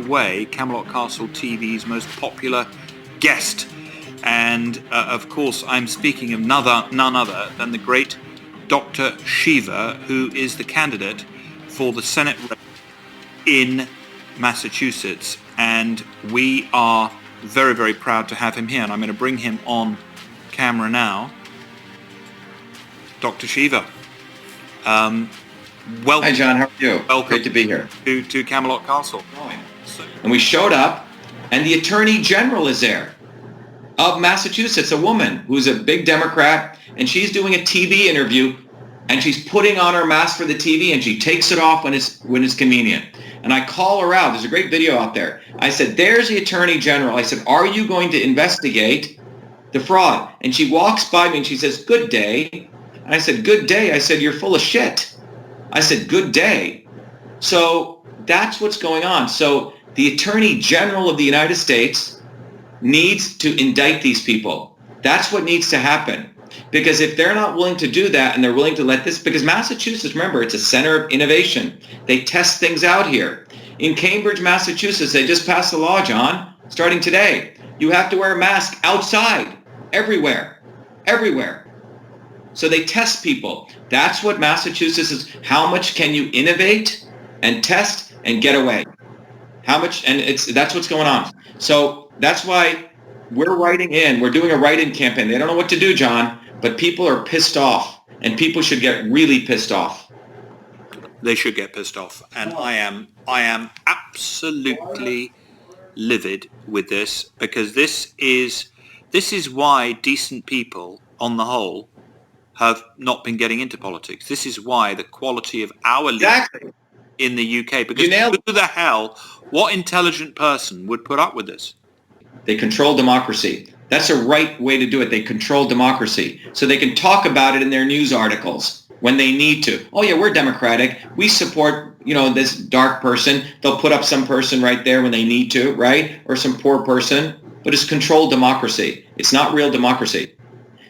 away Camelot Castle TV's most popular guest. And of course, I'm speaking of none other than the great Dr. Shiva, who is the candidate for the Senate race in Massachusetts. And we are very, very proud to have him here. And I'm going to bring him on camera now. Dr. Shiva. Welcome. Hi, John. How are you? Welcome. Great to be here. To Camelot Castle. And we showed up, and the Attorney General is there of Massachusetts, a woman who's a big Democrat, and she's doing a TV interview, and she's putting on her mask for the TV, and she takes it off when it's convenient. And I call her out. There's a great video out there. I said, "There's the Attorney General." I said, "Are you going to investigate the fraud?" And she walks by me and she says, "Good day." And I said, "Good day." I said, "You're full of shit." I said, "Good day." So that's what's going on. So the Attorney General of the United States needs to indict these people. That's what needs to happen. Because if they're not willing to do that and they're willing to let this, because Massachusetts, remember, it's a center of innovation. They test things out here. In Cambridge, Massachusetts, they just passed a law, John, starting today. You have to wear a mask outside, everywhere. So they test people. That's what Massachusetts is. How much can you innovate and test and get away? How much? And that's what's going on. So that's why we're we're doing a write-in campaign. They don't know what to do, John, but people are pissed off, and people should get really pissed off. They should get pissed off, and I am absolutely livid with this, because this is why decent people, on the whole, have not been getting into politics. This is why the quality of our leadership in the UK, because who the hell, what intelligent person would put up with this? They control democracy. That's a right way to do it. They control democracy. So they can talk about it in their news articles when they need to. Oh yeah, we're democratic. We support, this dark person. They'll put up some person right there when they need to, right? Or some poor person. But it's controlled democracy. It's not real democracy.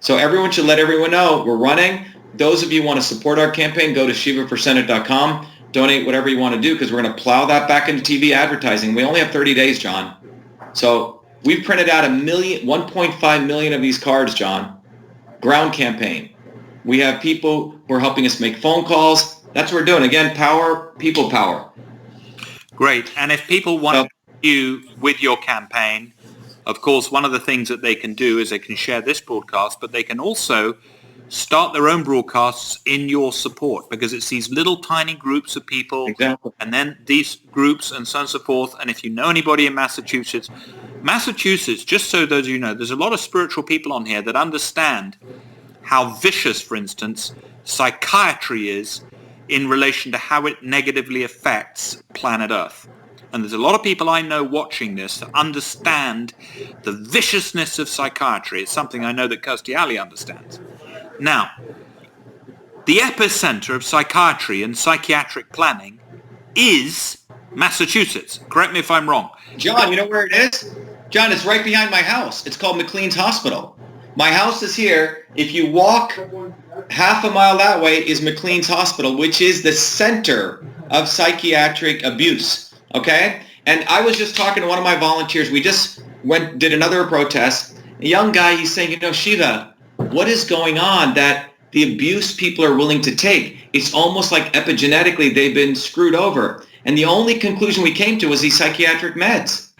So everyone should let everyone know we're running. Those of you who want to support our campaign, go to shivaforsenate.com. Donate whatever you want to do, because we're going to plow that back into TV advertising. We only have 30 days, John. So we've printed out 1.5 million of these cards, John. Ground campaign. We have people who are helping us make phone calls. That's what we're doing. Again, power, people power. Great. And if people want to you with your campaign, of course, one of the things that they can do is they can share this broadcast, but they can also start their own broadcasts in your support, because it's these little tiny groups of people, exactly. And then these groups and so on and so forth. And if you know anybody in Massachusetts, just so those of you know, there's a lot of spiritual people on here that understand how vicious, for instance, psychiatry is in relation to how it negatively affects planet Earth. And there's a lot of people I know watching this that understand the viciousness of psychiatry. It's something I know that Kirstie Alley understands. Now, the epicenter of psychiatry and psychiatric planning is Massachusetts. Correct me if I'm wrong. John, you know where it is? John, it's right behind my house. It's called McLean's Hospital. My house is here. If you walk half a mile that way is McLean's Hospital, which is the center of psychiatric abuse. Okay? And I was just talking to one of my volunteers. We just did another protest. A young guy, he's saying, Shiva, what is going on that the abuse people are willing to take? It's almost like epigenetically they've been screwed over. And the only conclusion we came to was these psychiatric meds.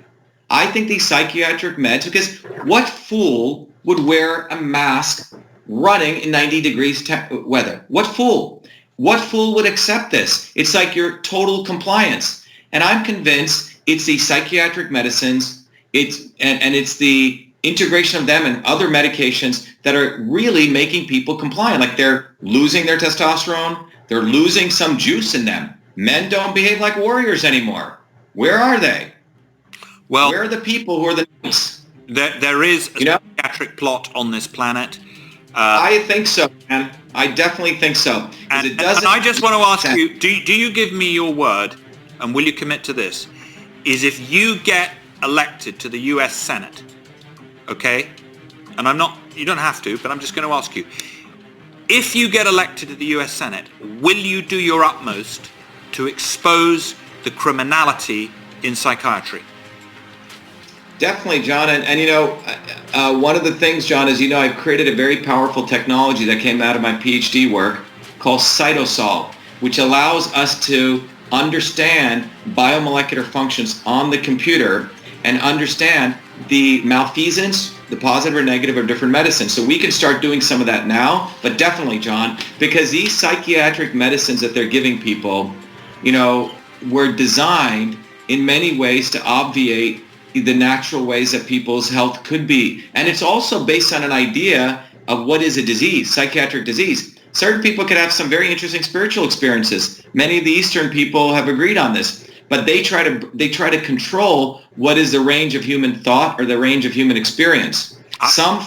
I think these psychiatric meds, because what fool would wear a mask running in 90 degrees weather? What fool? What fool would accept this? It's like your total compliance. And I'm convinced it's the psychiatric medicines, it's the integration of them and other medications that are really making people compliant. Like they're losing their testosterone, they're losing some juice in them. Men don't behave like warriors anymore. Where are they? Well, where are the people who are the nice? There is a psychiatric plot on this planet. I think so, man. I definitely think so. And I just want to ask you, do you give me your word, and will you commit to this, is if you get elected to the US Senate, okay, and you don't have to, but I'm just going to ask you, if you get elected to the US Senate, will you do your utmost to expose the criminality in psychiatry? Definitely, John. And you know, one of the things, John, is, you know, I've created a very powerful technology that came out of my PhD work called Cytosolve, which allows us to understand biomolecular functions on the computer and understand the malfeasance, the positive or negative of different medicines. So we can start doing some of that now, but definitely, John, because these psychiatric medicines that they're giving people, you know, were designed in many ways to obviate the natural ways that people's health could be. And it's also based on an idea of what is a disease, psychiatric disease. Certain people can have some very interesting spiritual experiences. Many of the Eastern people have agreed on this, but they try to control what is the range of human thought or the range of human experience. Some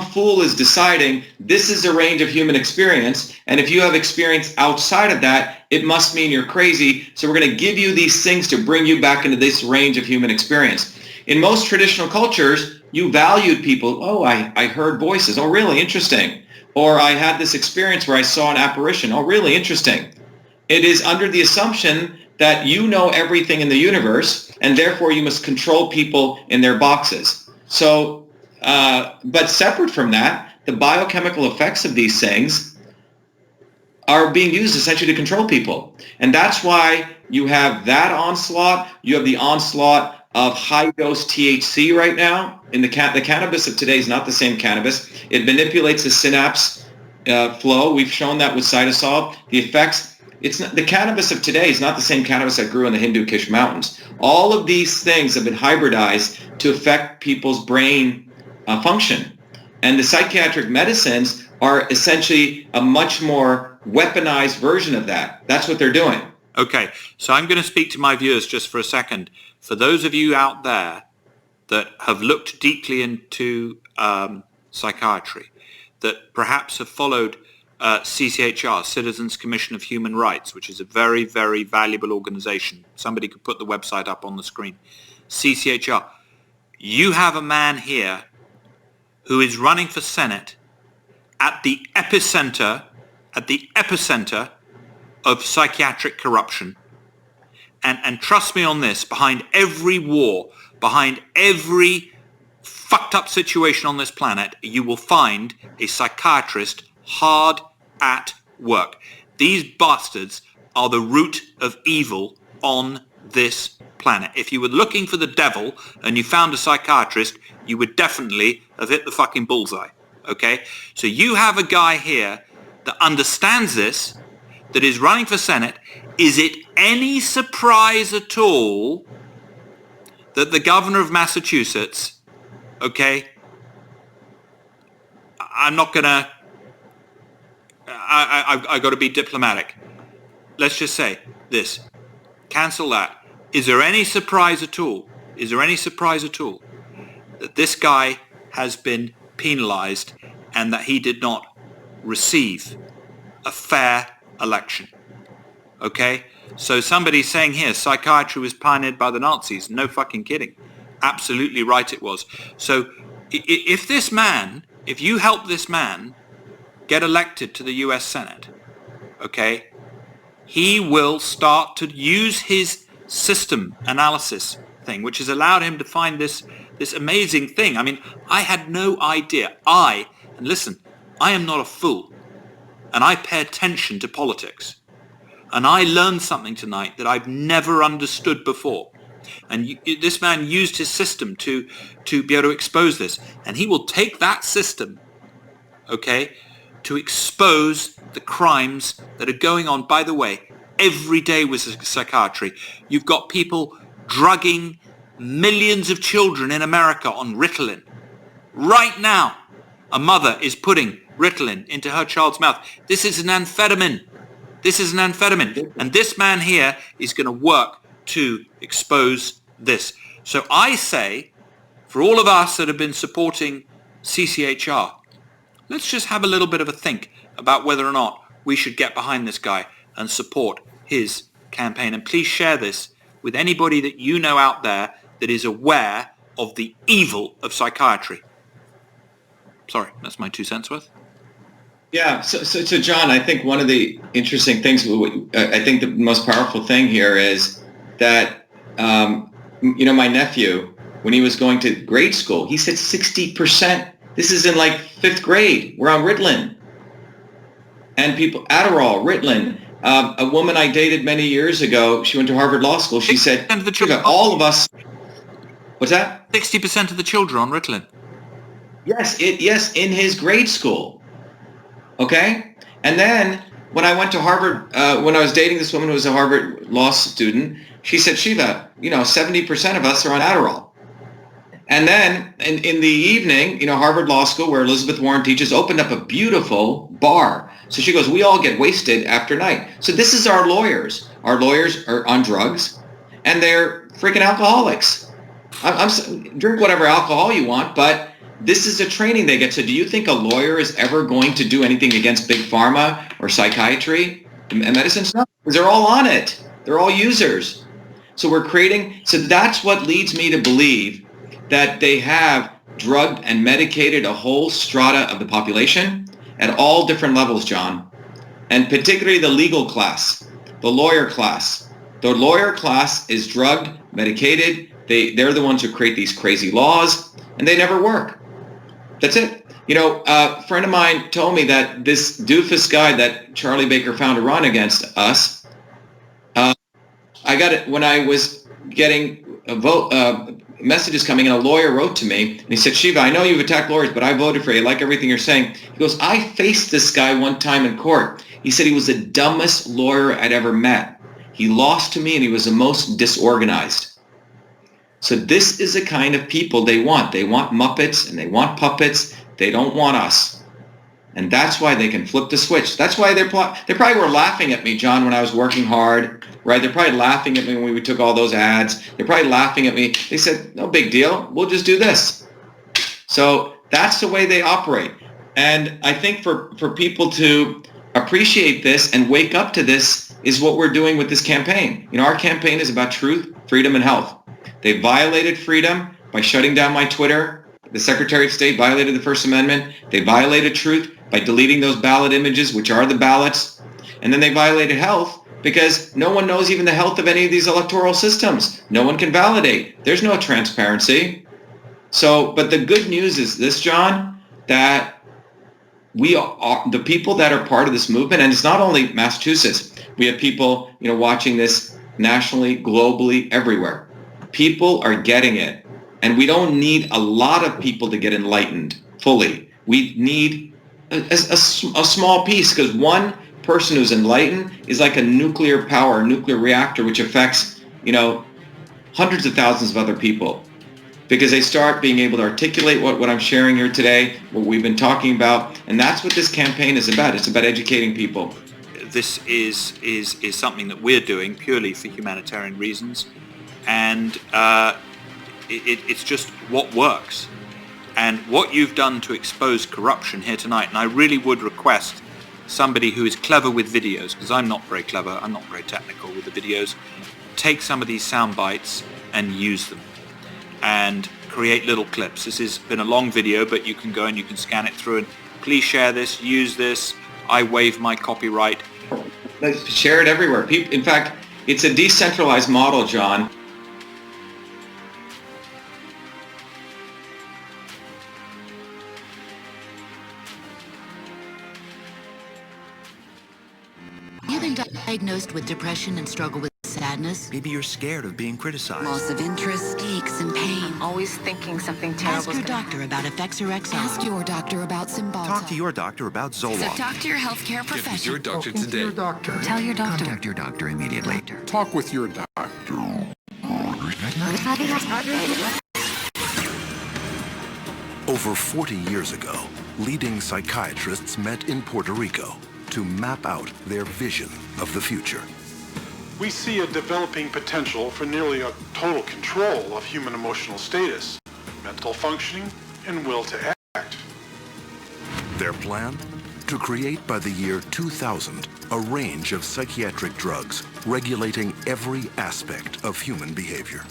fool is deciding this is the range of human experience, and if you have experience outside of that, it must mean you're crazy, so we're going to give you these things to bring you back into this range of human experience. In most traditional cultures, you valued people. Oh, I heard voices. Oh, really? Interesting. Or I had this experience where I saw an apparition. Oh, really? Interesting. It is under the assumption that you know everything in the universe, and therefore you must control people in their boxes. So, but separate from that, the biochemical effects of these things are being used essentially to control people. And that's why you have that onslaught. You have the onslaught of high-dose THC right now. In the cannabis of today is not the same cannabis. It manipulates the synapse flow. We've shown that with Cytosolve. The effects, the cannabis of today is not the same cannabis that grew in the Hindu Kush mountains. All of these things have been hybridized to affect people's brain function. And the psychiatric medicines are essentially a much more weaponized version of that. That's what they're doing. Okay, so I'm going to speak to my viewers just for a second. For those of you out there that have looked deeply into psychiatry, that perhaps have followed CCHR, Citizens Commission of Human Rights, which is a very, very valuable organization. Somebody could put the website up on the screen. CCHR. You have a man here who is running for Senate at the epicenter of psychiatric corruption. And trust me on this, behind every war, behind every fucked up situation on this planet, you will find a psychiatrist hard at work. These bastards are the root of evil on this planet. If you were looking for the devil and you found a psychiatrist, you would definitely have hit the fucking bullseye. Okay? So you have a guy here that understands this, that is running for Senate. Is it any surprise at all that the governor of Massachusetts, okay, I'm not gonna, I got to be diplomatic. Let's just say this, cancel that. Is there any surprise at all? Is there any surprise at all that this guy has been penalized and that he did not receive a fair election? Okay? So somebody's saying here, psychiatry was pioneered by the Nazis. No fucking kidding. Absolutely right it was. So if you help this man get elected to the US Senate, okay, he will start to use his system analysis thing, which has allowed him to find this amazing thing. I mean, I had no idea. And listen, I am not a fool, and I pay attention to politics. And I learned something tonight that I've never understood before. And this man used his system to be able to expose this. And he will take that system, okay, to expose the crimes that are going on, by the way, every day with psychiatry. You've got people drugging millions of children in America on Ritalin. Right now, a mother is putting Ritalin into her child's mouth. This is an amphetamine. And this man here is going to work to expose this. So I say, for all of us that have been supporting CCHR, let's just have a little bit of a think about whether or not we should get behind this guy and support his campaign. And please share this with anybody that you know out there that is aware of the evil of psychiatry. Sorry, that's my 2 cents worth. Yeah, so John, I think one of the interesting things, I think the most powerful thing here is that, my nephew, when he was going to grade school, he said 60%. This is in like 5th grade. We're on Ritalin. And people, Adderall, Ritalin. A woman I dated many years ago, she went to Harvard Law School. She said, all of us. What's that? 60% of the children on Ritalin. Yes, in his grade school. Okay? And then when I went to Harvard, when I was dating this woman who was a Harvard Law student, she said, Shiva, 70% of us are on Adderall. And then in the evening, Harvard Law School, where Elizabeth Warren teaches, opened up a beautiful bar. So she goes, we all get wasted after night. So this is our lawyers. Our lawyers are on drugs, and they're freaking alcoholics. Drink whatever alcohol you want, but this is a training they get. So do you think a lawyer is ever going to do anything against big pharma or psychiatry and medicine stuff? Because they're all on it. They're all users. So that's what leads me to believe that they have drugged and medicated a whole strata of the population at all different levels, John, and particularly the legal class, the lawyer class. The lawyer class is drugged, medicated. They're the ones who create these crazy laws, and they never work. That's it. A friend of mine told me that this doofus guy that Charlie Baker found to run against us, I got it when I was getting messages coming in. A lawyer wrote to me and he said, Shiva, I know you've attacked lawyers, but I voted for you. I like everything you're saying. He goes, I faced this guy one time in court. He said he was the dumbest lawyer I'd ever met. He lost to me and he was the most disorganized. So this is the kind of people they want. They want Muppets and they want puppets. They don't want us. And that's why they can flip the switch. That's why they probably were laughing at me, John, when I was working hard, right? They're probably laughing at me when we took all those ads. They're probably laughing at me. They said, no big deal. We'll just do this. So that's the way they operate. And I think for people to appreciate this and wake up to this is what we're doing with this campaign. Our campaign is about truth, freedom, and health. They violated freedom by shutting down my Twitter. The Secretary of State violated the First Amendment. They violated truth by deleting those ballot images, which are the ballots. And then they violated health because no one knows even the health of any of these electoral systems. No one can validate. There's no transparency. So, but the good news is this, John, that we are the people that are part of this movement, and it's not only Massachusetts. We have people, watching this nationally, globally, everywhere. People are getting it. And we don't need a lot of people to get enlightened fully. We need a small piece, because one person who's enlightened is like a nuclear reactor, which affects, hundreds of thousands of other people, because they start being able to articulate what I'm sharing here today, what we've been talking about. And that's what this campaign is about. It's about educating people. This is something that we're doing purely for humanitarian reasons. And it's just what works. And what you've done to expose corruption here tonight, and I really would request somebody who is clever with videos, because I'm not very clever, I'm not very technical with the videos, take some of these sound bites and use them and create little clips. This has been a long video, but you can go and you can scan it through, and please share this, use this. I waive my copyright. Share it everywhere. In fact, it's a decentralized model, John. You've been diagnosed with depression and struggle with sadness. Maybe you're scared of being criticized. Loss of interest, aches and pain. Always thinking something terrible. Ask your doctor about Effexor XR. Ask your doctor about Cymbalta. Talk to your doctor about Zoloft. So talk to your healthcare professional. Get with your doctor today. Your doctor. Tell your doctor. Contact your doctor immediately. Talk with your doctor. Over 40 years ago, leading psychiatrists met in Puerto Rico to map out their vision of the future. We see a developing potential for nearly a total control of human emotional status, mental functioning, and will to act. Their plan? To create by the year 2000 a range of psychiatric drugs regulating every aspect of human behavior.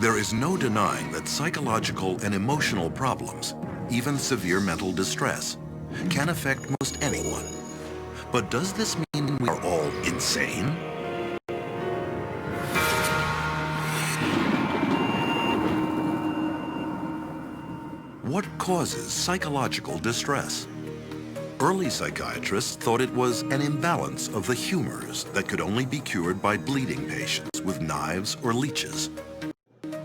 There is no denying that psychological and emotional problems, even severe mental distress, can affect most anyone. But does this mean we are all insane? What causes psychological distress? Early psychiatrists thought it was an imbalance of the humors that could only be cured by bleeding patients with knives or leeches.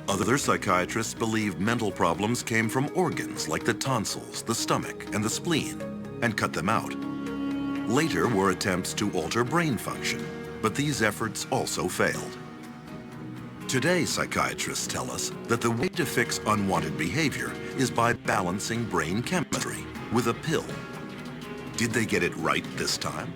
Other psychiatrists believed mental problems came from organs like the tonsils, the stomach, and the spleen, and cut them out. Later were attempts to alter brain function, but these efforts also failed. Today, psychiatrists tell us that the way to fix unwanted behavior is by balancing brain chemistry with a pill. Did they get it right this time?